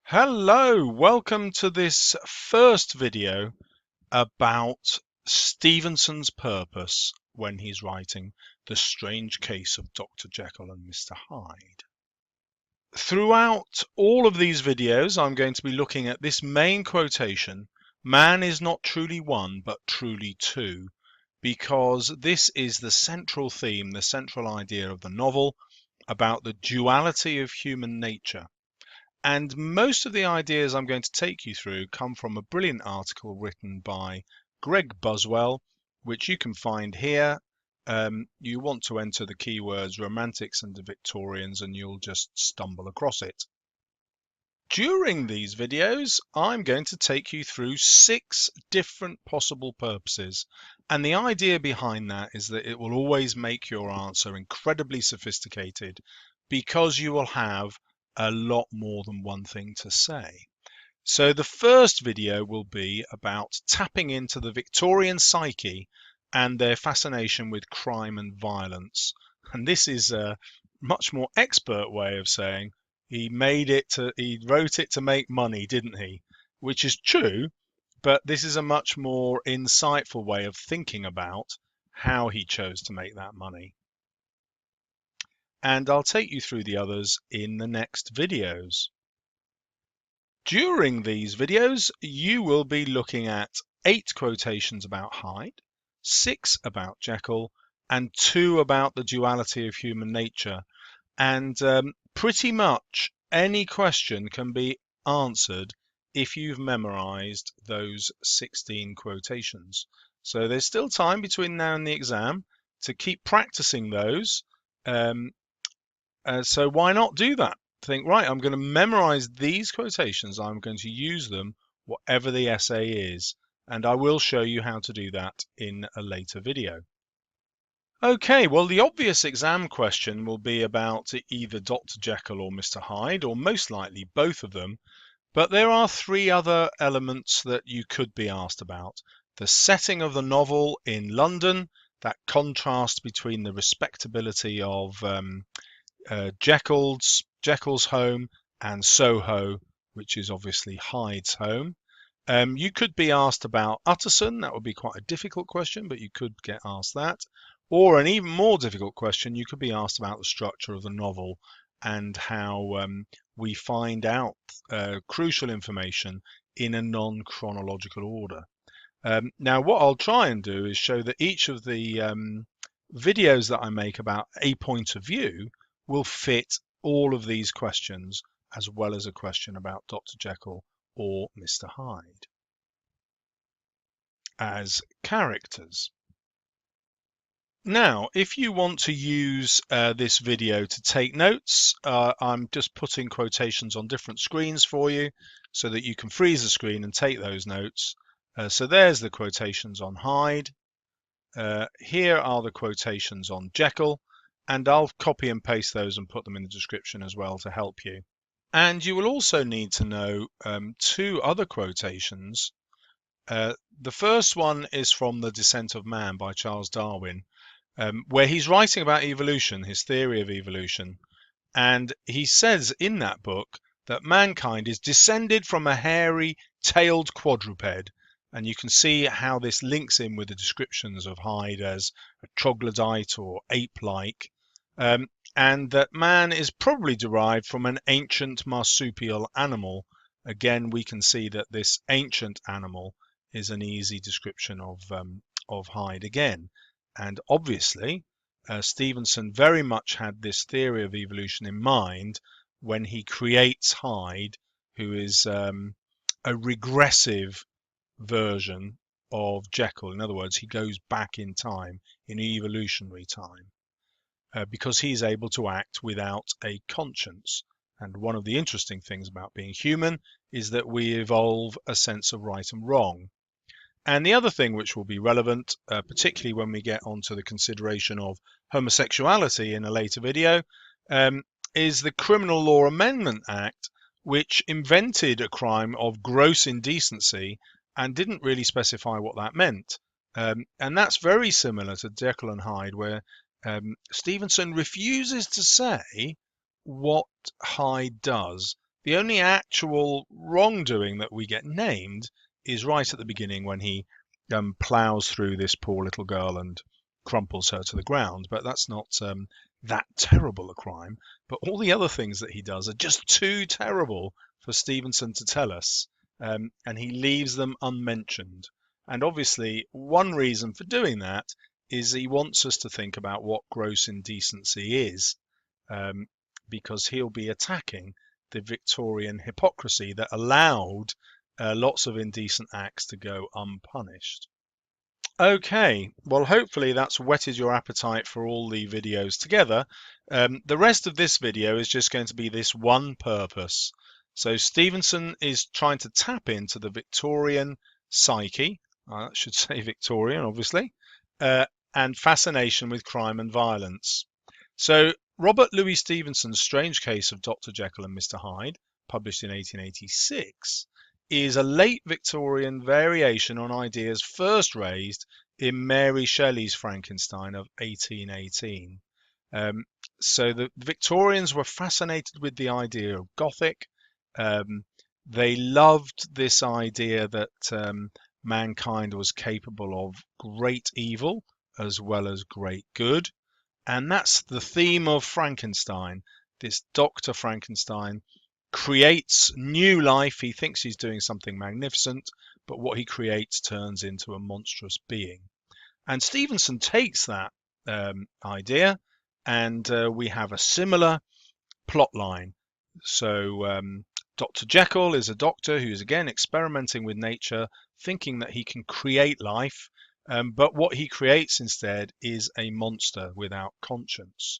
Hello, welcome to this first video about Stevenson's purpose when he's writing The Strange Case of Dr. Jekyll and Mr. Hyde. Throughout all of these videos, I'm going to be looking at this main quotation, "Man is not truly one, but truly two," because this is the central theme, the central idea of the novel about the duality of human nature. And most of the ideas I'm going to take you through come from a brilliant article written by Greg Buswell, which you can find here. You want to enter the keywords Romantics and the Victorians and you'll just stumble across it. During these videos, I'm going to take you through 6 different possible purposes. And the idea behind that is that it will always make your answer incredibly sophisticated because you will have a lot more than one thing to say. So the first video will be about tapping into the Victorian psyche and their fascination with crime and violence. And this is a much more expert way of saying he wrote it to make money, didn't he? Which is true, but this is a much more insightful way of thinking about how he chose to make that money. And I'll take you through the others in the next videos. During these videos, you will be looking at 8 quotations about Hyde, 6 about Jekyll, and 2 about the duality of human nature. And pretty much any question can be answered if you've memorized those 16 quotations. So there's still time between now and the exam to keep practicing those. So why not do that? Think, right, I'm going to memorize these quotations. I'm going to use them whatever the essay is. And I will show you how to do that in a later video. Okay, well, the obvious exam question will be about either Dr. Jekyll or Mr. Hyde, or most likely both of them. But there are 3 other elements that you could be asked about. The setting of the novel in London, that contrast between the respectability of Jekyll's home and Soho, which is obviously Hyde's home. You could be asked about Utterson. That would be quite a difficult question, but you could get asked that. Or an even more difficult question, you could be asked about the structure of the novel and how we find out crucial information in a non-chronological order. Now, what I'll try and do is show that each of the videos that I make about a point of view will fit all of these questions, as well as a question about Dr. Jekyll or Mr. Hyde as characters. Now, if you want to use this video to take notes, I'm just putting quotations on different screens for you so that you can freeze the screen and take those notes. So there's the quotations on Hyde. Here are the quotations on Jekyll, and I'll copy and paste those and put them in the description as well to help you. And you will also need to know 2 other quotations. The first one is from The Descent of Man by Charles Darwin, where he's writing about evolution, his theory of evolution. And he says in that book that mankind is descended from a hairy-tailed quadruped. And you can see how this links in with the descriptions of Hyde as a troglodyte or ape-like, and that man is probably derived from an ancient marsupial animal. Again, we can see that this ancient animal is an easy description of Hyde again. And obviously, Stevenson very much had this theory of evolution in mind when he creates Hyde, who is a regressive version of Jekyll. In other words, he goes back in time, in evolutionary time, because he's able to act without a conscience. And one of the interesting things about being human is that we evolve a sense of right and wrong. And the other thing which will be relevant, particularly when we get onto the consideration of homosexuality in a later video, is the Criminal Law Amendment Act, which invented a crime of gross indecency and didn't really specify what that meant. And that's very similar to Jekyll and Hyde, where Stevenson refuses to say what Hyde does. The only actual wrongdoing that we get named is right at the beginning when he plows through this poor little girl and crumples her to the ground. But that's not that terrible a crime. But all the other things that he does are just too terrible for Stevenson to tell us, and he leaves them unmentioned. And obviously, one reason for doing that is he wants us to think about what gross indecency is, because he'll be attacking the Victorian hypocrisy that allowed lots of indecent acts to go unpunished. Okay, well, hopefully that's whetted your appetite for all the videos together. The rest of this video is just going to be this one purpose. So Stevenson is trying to tap into the Victorian psyche, I should say Victorian, obviously, and fascination with crime and violence. So Robert Louis Stevenson's Strange Case of Dr. Jekyll and Mr. Hyde, published in 1886, is a late Victorian variation on ideas first raised in Mary Shelley's Frankenstein of 1818. So the Victorians were fascinated with the idea of Gothic. They loved this idea that mankind was capable of great evil as well as great good. And that's the theme of Frankenstein. This Dr. Frankenstein creates new life. He thinks he's doing something magnificent, but what he creates turns into a monstrous being. And Stevenson takes that idea, and we have a similar plot line. So Dr. Jekyll is a doctor who's again experimenting with nature, thinking that he can create life, but what he creates instead is a monster without conscience.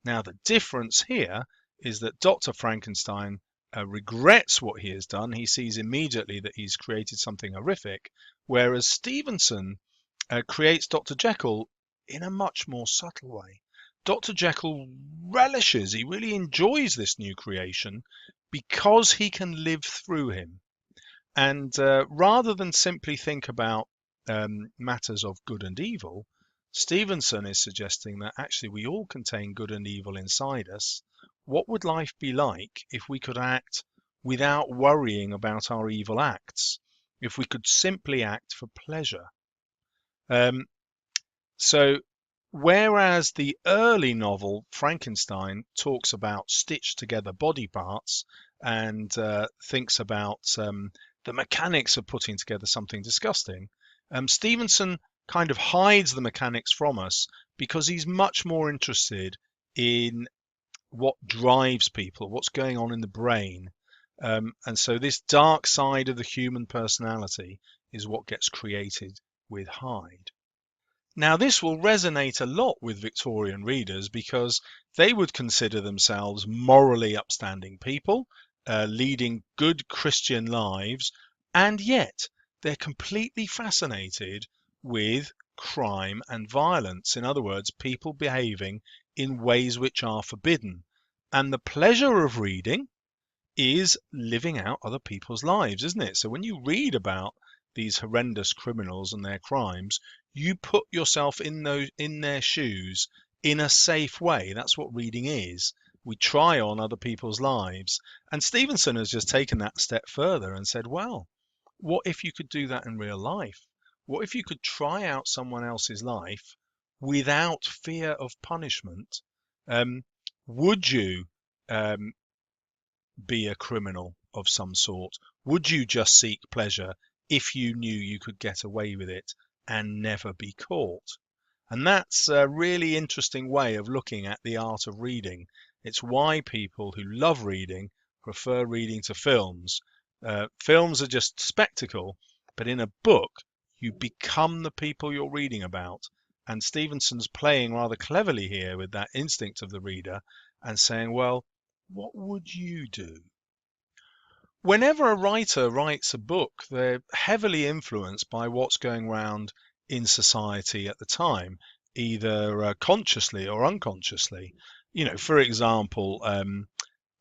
Now, the difference here is that Dr. Frankenstein regrets what he has done. He sees immediately that he's created something horrific, whereas Stevenson creates Dr. Jekyll in a much more subtle way. Dr. Jekyll relishes, he really enjoys this new creation because he can live through him. And rather than simply think about matters of good and evil, Stevenson is suggesting that actually we all contain good and evil inside us. What would life be like if we could act without worrying about our evil acts? If we could simply act for pleasure? So whereas the early novel Frankenstein talks about stitched together body parts and thinks about the mechanics of putting together something disgusting, Stevenson kind of hides the mechanics from us because he's much more interested in what drives people, what's going on in the brain. And so this dark side of the human personality is what gets created with Hyde. Now, this will resonate a lot with Victorian readers because they would consider themselves morally upstanding people, leading good Christian lives, and yet they're completely fascinated with crime and violence. In other words, people behaving in ways which are forbidden. And the pleasure of reading is living out other people's lives, isn't it? So when you read about these horrendous criminals and their crimes, you put yourself in their shoes in a safe way. That's what reading is. We try on other people's lives. And Stevenson has just taken that step further and said, well, what if you could do that in real life? What if you could try out someone else's life without fear of punishment? Would you be a criminal of some sort? Would you just seek pleasure if you knew you could get away with it and never be caught? And that's a really interesting way of looking at the art of reading. It's why people who love reading prefer reading to films. Films are just spectacle, but in a book, you become the people you're reading about. And Stevenson's playing rather cleverly here with that instinct of the reader and saying, well, what would you do? Whenever a writer writes a book, they're heavily influenced by what's going around in society at the time, either consciously or unconsciously. You know, for example,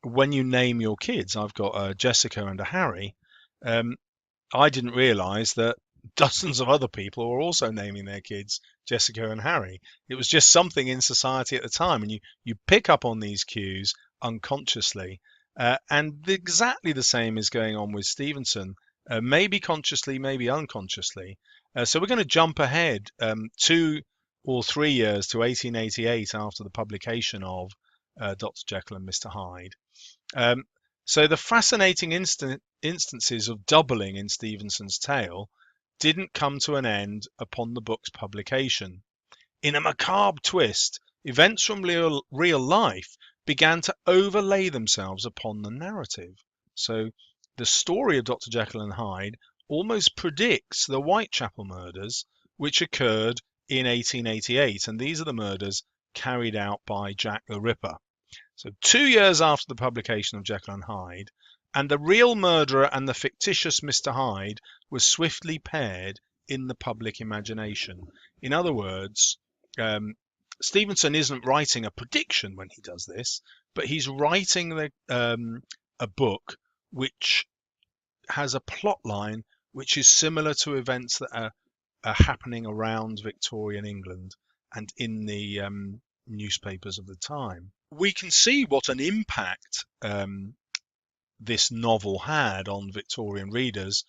when you name your kids, I've got a Jessica and a Harry. I didn't realize that dozens of other people were also naming their kids Jessica and Harry. It was just something in society at the time, and you pick up on these cues unconsciously. And exactly the same is going on with Stevenson, maybe consciously, maybe unconsciously. So we're going to jump ahead 2 or 3 years to 1888 after the publication of Dr. Jekyll and Mr. Hyde. Um, so the fascinating instances of doubling in Stevenson's tale didn't come to an end upon the book's publication. In a macabre twist, events from real life began to overlay themselves upon the narrative. So the story of Dr. Jekyll and Hyde almost predicts the Whitechapel murders, which occurred in 1888, and these are the murders carried out by Jack the Ripper. So 2 years after the publication of Jekyll and Hyde, and the real murderer and the fictitious Mr. Hyde were swiftly paired in the public imagination. In other words, Stevenson isn't writing a prediction when he does this, but he's writing a book which has a plot line which is similar to events that are happening around Victorian England and in the newspapers of the time. We can see what an impact this novel had on Victorian readers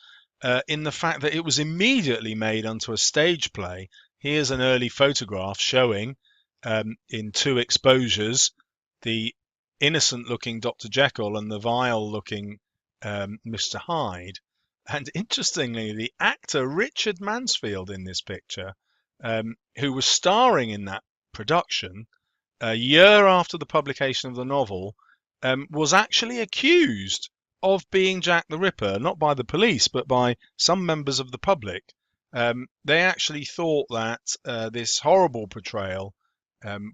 in the fact that it was immediately made onto a stage play. Here's an early photograph showing in 2 exposures the innocent-looking Dr. Jekyll and the vile-looking Mr. Hyde. And interestingly, the actor Richard Mansfield in this picture, who was starring in that production, a year after the publication of the novel, was actually accused of being Jack the Ripper, not by the police, but by some members of the public. They actually thought that this horrible portrayal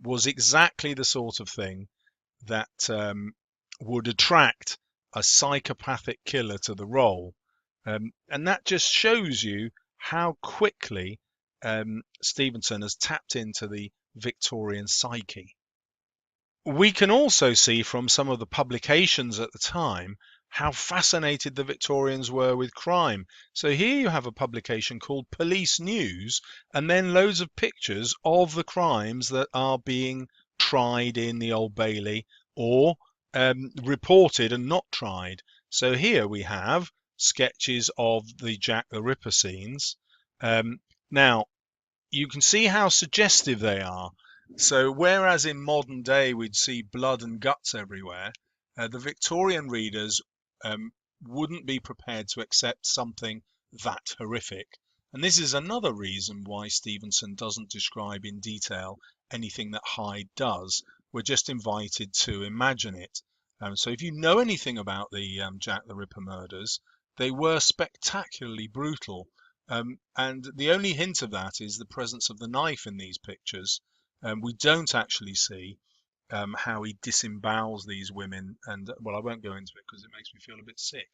was exactly the sort of thing that would attract a psychopathic killer to the role. And that just shows you how quickly Stevenson has tapped into the Victorian psyche. We can also see from some of the publications at the time how fascinated the Victorians were with crime. So here you have a publication called Police News, and then loads of pictures of the crimes that are being tried in the Old Bailey or reported and not tried. So here we have sketches of the Jack the Ripper scenes. Now, you can see how suggestive they are. So whereas in modern day we'd see blood and guts everywhere, the Victorian readers wouldn't be prepared to accept something that horrific. And this is another reason why Stevenson doesn't describe in detail anything that Hyde does. We're just invited to imagine it. So if you know anything about the Jack the Ripper murders, they were spectacularly brutal. And the only hint of that is the presence of the knife in these pictures. We don't actually see how he disembowels these women, and well, I won't go into it because it makes me feel a bit sick.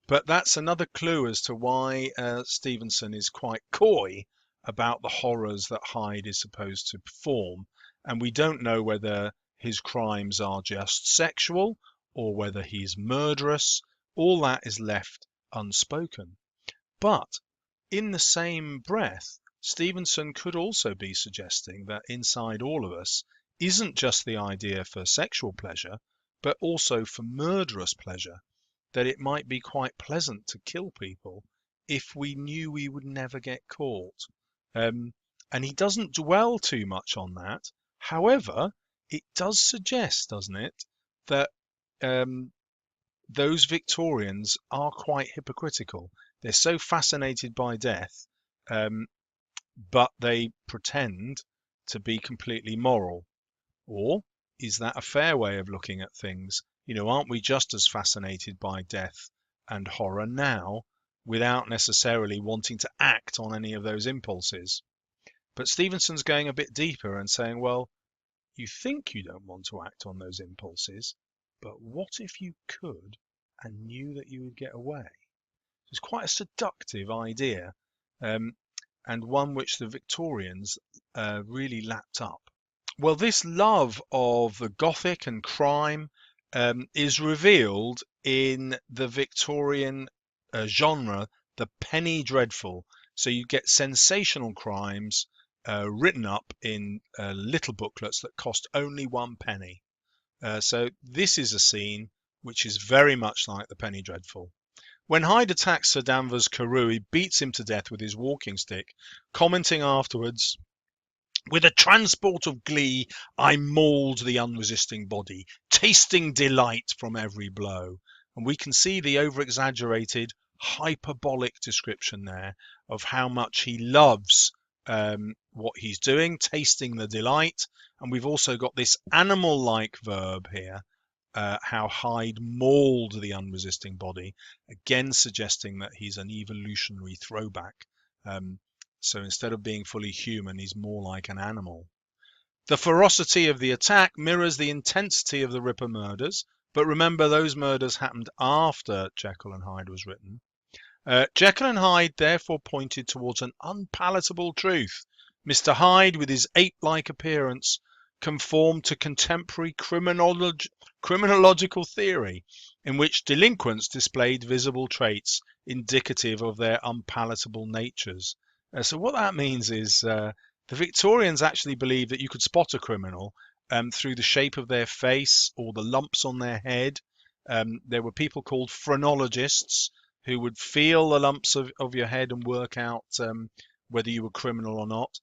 But that's another clue as to why Stevenson is quite coy about the horrors that Hyde is supposed to perform, and we don't know whether his crimes are just sexual or whether he's murderous. All that is left unspoken. But in the same breath, Stevenson could also be suggesting that inside all of us isn't just the idea for sexual pleasure, but also for murderous pleasure, that it might be quite pleasant to kill people if we knew we would never get caught. And he doesn't dwell too much on that. However, it does suggest, doesn't it, that those Victorians are quite hypocritical. They're so fascinated by death, but they pretend to be completely moral. Or is that a fair way of looking at things? You know, aren't we just as fascinated by death and horror now without necessarily wanting to act on any of those impulses? But Stevenson's going a bit deeper and saying, well, you think you don't want to act on those impulses, but what if you could and knew that you would get away? It's quite a seductive idea, and one which the Victorians really lapped up. Well, this love of the Gothic and crime is revealed in the Victorian genre, the penny dreadful. So you get sensational crimes written up in little booklets that cost only 1 penny. So this is a scene which is very much like the Penny Dreadful. When Hyde attacks Sir Danvers Carew, he beats him to death with his walking stick, commenting afterwards, "With a transport of glee, I mauled the unresisting body, tasting delight from every blow." And we can see the over-exaggerated, hyperbolic description there of how much he loves what he's doing, tasting the delight. And we've also got this animal-like verb here, how Hyde mauled the unresisting body, again suggesting that he's an evolutionary throwback. So instead of being fully human, he's more like an animal. The ferocity of the attack mirrors the intensity of the Ripper murders, but remember those murders happened after Jekyll and Hyde was written. Jekyll and Hyde therefore pointed towards an unpalatable truth. Mr. Hyde, with his ape-like appearance, conformed to contemporary criminological theory, in which delinquents displayed visible traits indicative of their unpalatable natures. So what that means is the Victorians actually believed that you could spot a criminal through the shape of their face or the lumps on their head. There were people called phrenologists who would feel the lumps of your head and work out whether you were criminal or not.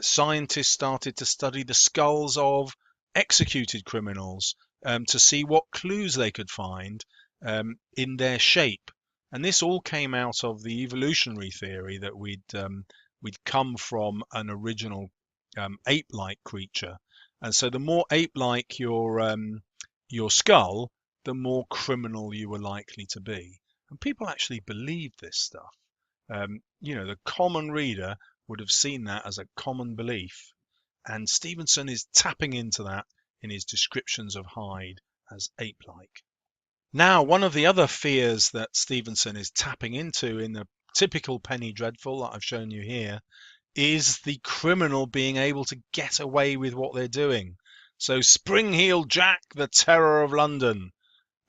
Scientists started to study the skulls of executed criminals to see what clues they could find in their shape. And this all came out of the evolutionary theory that we'd come from an original ape-like creature. And so the more ape-like your skull, the more criminal you were likely to be. And people actually believed this stuff. The common reader would have seen that as a common belief. And Stevenson is tapping into that in his descriptions of Hyde as ape-like. Now, one of the other fears that Stevenson is tapping into in the typical Penny Dreadful that I've shown you here is the criminal being able to get away with what they're doing. So Spring-Heeled Jack, the terror of London,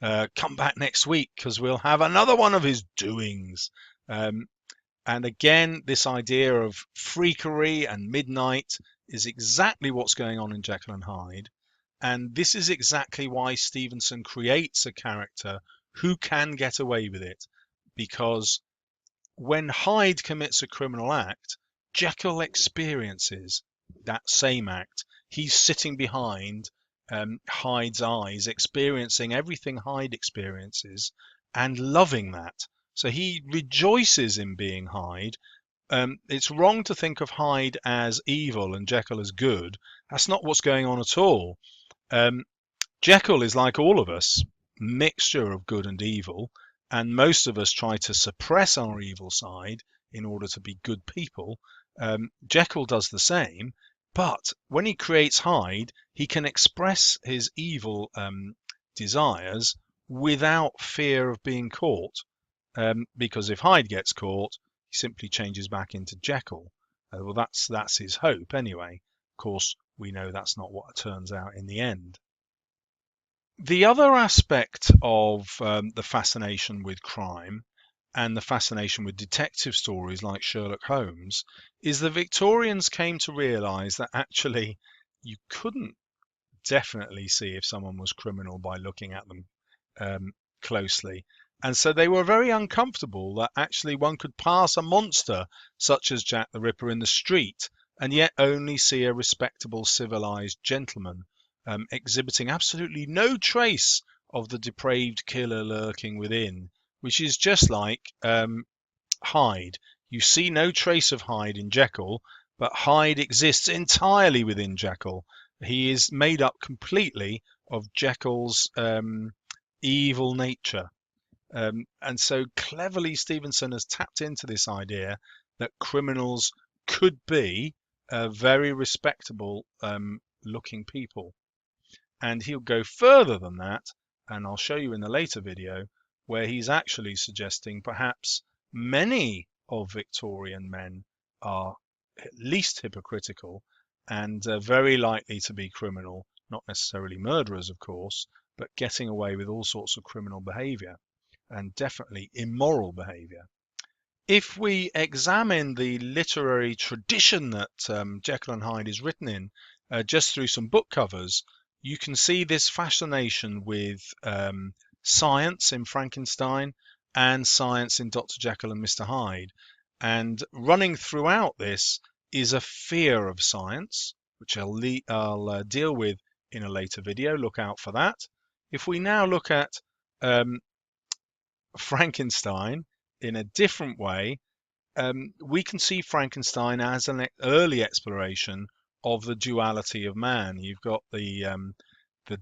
come back next week because we'll have another one of his doings. And again, this idea of freakery and midnight is exactly what's going on in Jekyll and Hyde. And this is exactly why Stevenson creates a character who can get away with it. Because when Hyde commits a criminal act, Jekyll experiences that same act. He's sitting behind Hyde's eyes, experiencing everything Hyde experiences and loving that. So he rejoices in being Hyde. It's wrong to think of Hyde as evil and Jekyll as good. That's not what's going on at all. Jekyll is like all of us, mixture of good and evil, and most of us try to suppress our evil side in order to be good people. Jekyll does the same, but when he creates Hyde, he can express his evil desires without fear of being caught. Because if Hyde gets caught, he simply changes back into Jekyll. Well, that's his hope anyway. Of course, we know that's not what turns out in the end. The other aspect of the fascination with crime and the fascination with detective stories like Sherlock Holmes is the Victorians came to realise that actually you couldn't definitely see if someone was criminal by looking at them closely. And so they were very uncomfortable that actually one could pass a monster such as Jack the Ripper in the street and yet only see a respectable civilized gentleman exhibiting absolutely no trace of the depraved killer lurking within, which is just like Hyde. You see no trace of Hyde in Jekyll, but Hyde exists entirely within Jekyll. He is made up completely of Jekyll's evil nature. And so cleverly Stevenson has tapped into this idea that criminals could be very respectable looking people. And he'll go further than that, and I'll show you in the later video, where he's actually suggesting perhaps many of Victorian men are at least hypocritical and very likely to be criminal, not necessarily murderers, of course, but getting away with all sorts of criminal behavior and definitely immoral behavior. If we examine the literary tradition that Jekyll and Hyde is written in, just through some book covers, you can see this fascination with science in Frankenstein and science in Dr. Jekyll and Mr. Hyde. And running throughout this is a fear of science, which I'll deal with in a later video. Look out for that. If we now look at Frankenstein in a different way, we can see Frankenstein as an early exploration of the duality of man. You've got the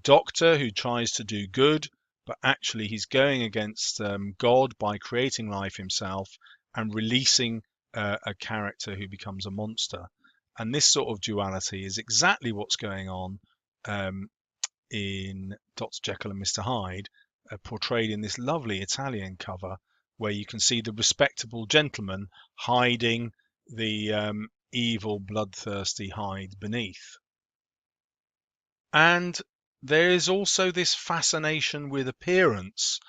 doctor who tries to do good, but actually he's going against God by creating life himself and releasing a character who becomes a monster. And this sort of duality is exactly what's going on in Dr. Jekyll and Mr. Hyde, portrayed in this lovely Italian cover, where you can see the respectable gentleman hiding the evil, bloodthirsty Hyde beneath. And there is also this fascination with appearance.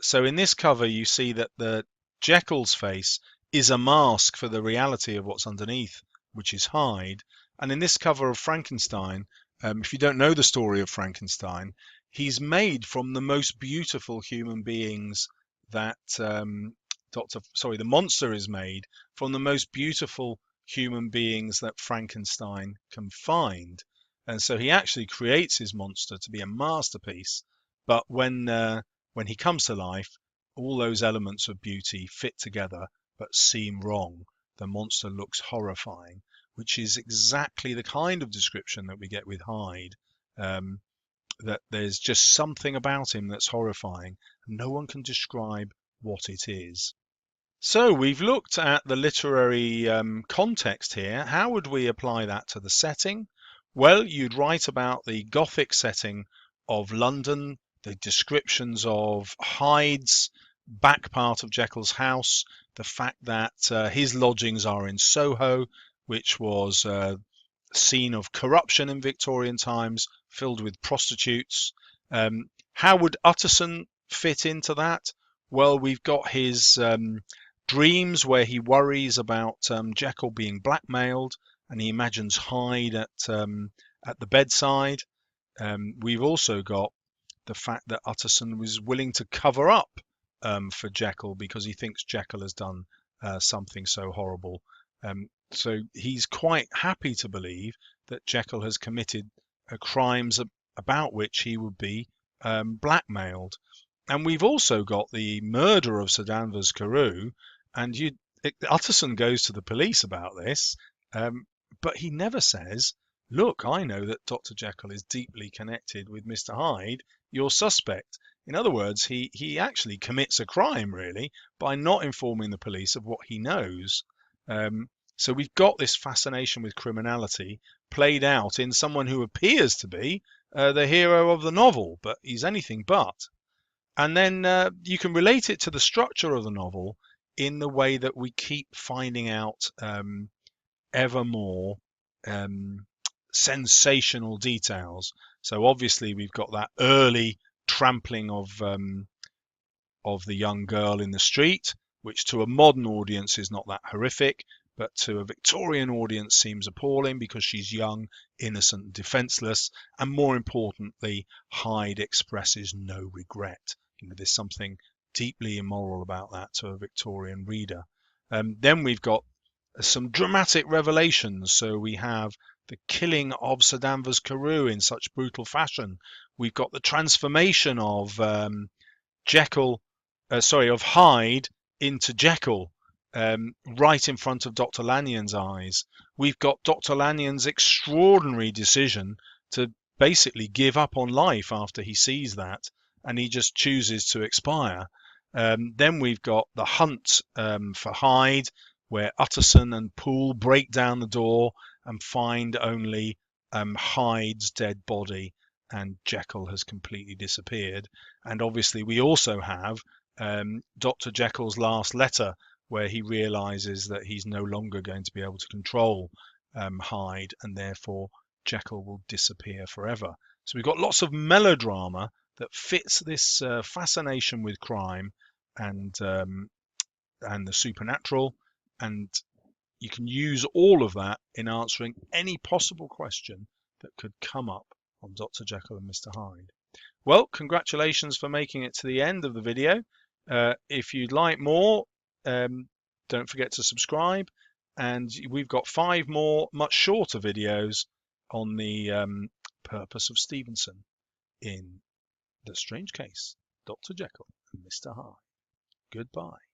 So in this cover, you see that the Jekyll's face is a mask for the reality of what's underneath, which is Hyde. And in this cover of Frankenstein, if you don't know the story of Frankenstein, he's made from the most beautiful human beings that the monster is made from the most beautiful human beings that Frankenstein can find. And so he actually creates his monster to be a masterpiece. But when he comes to life, all those elements of beauty fit together but seem wrong. The monster looks horrifying, which is exactly the kind of description that we get with Hyde. That there's just something about him that's horrifying, and no one can describe what it is. So we've looked at the literary context here. How would we apply that to the setting? Well, you'd write about the Gothic setting of London, the descriptions of Hyde's back part of Jekyll's house, the fact that his lodgings are in Soho, which was a scene of corruption in Victorian times, filled with prostitutes. How would Utterson fit into that? Well, we've got his dreams where he worries about Jekyll being blackmailed, and he imagines Hyde at the bedside. We've also got the fact that Utterson was willing to cover up for Jekyll because he thinks Jekyll has done something so horrible. So he's quite happy to believe that Jekyll has committed crimes about which he would be blackmailed. And we've also got the murder of Sir Danvers Carew, and Utterson goes to the police about this, but he never says, look, I know that Dr. Jekyll is deeply connected with Mr. Hyde, your suspect. In other words, he actually commits a crime, really, by not informing the police of what he knows. So we've got this fascination with criminality played out in someone who appears to be the hero of the novel, but he's anything but. And then you can relate it to the structure of the novel in the way that we keep finding out ever more sensational details. So obviously we've got that early trampling of the young girl in the street, which to a modern audience is not that horrific, but to a Victorian audience seems appalling because she's young, innocent, and defenseless. And more importantly, Hyde expresses no regret. There's something deeply immoral about that to a Victorian reader. Then we've got some dramatic revelations. So we have the killing of Sir Danvers Carew in such brutal fashion. We've got the transformation of Hyde into Jekyll, right in front of Dr. Lanyon's eyes. We've got Dr. Lanyon's extraordinary decision to basically give up on life after he sees that, and he just chooses to expire. Then we've got the hunt for Hyde, where Utterson and Poole break down the door and find only Hyde's dead body, and Jekyll has completely disappeared. And obviously we also have Dr. Jekyll's last letter, where he realizes that he's no longer going to be able to control Hyde, and therefore Jekyll will disappear forever. So we've got lots of melodrama that fits this fascination with crime and the supernatural, and you can use all of that in answering any possible question that could come up on Dr. Jekyll and Mr. Hyde. Well, congratulations for making it to the end of the video. If you'd like more, don't forget to subscribe. And we've got 5 more much shorter videos on the purpose of Stevenson in The Strange Case, Dr. Jekyll and Mr. Hyde. Goodbye.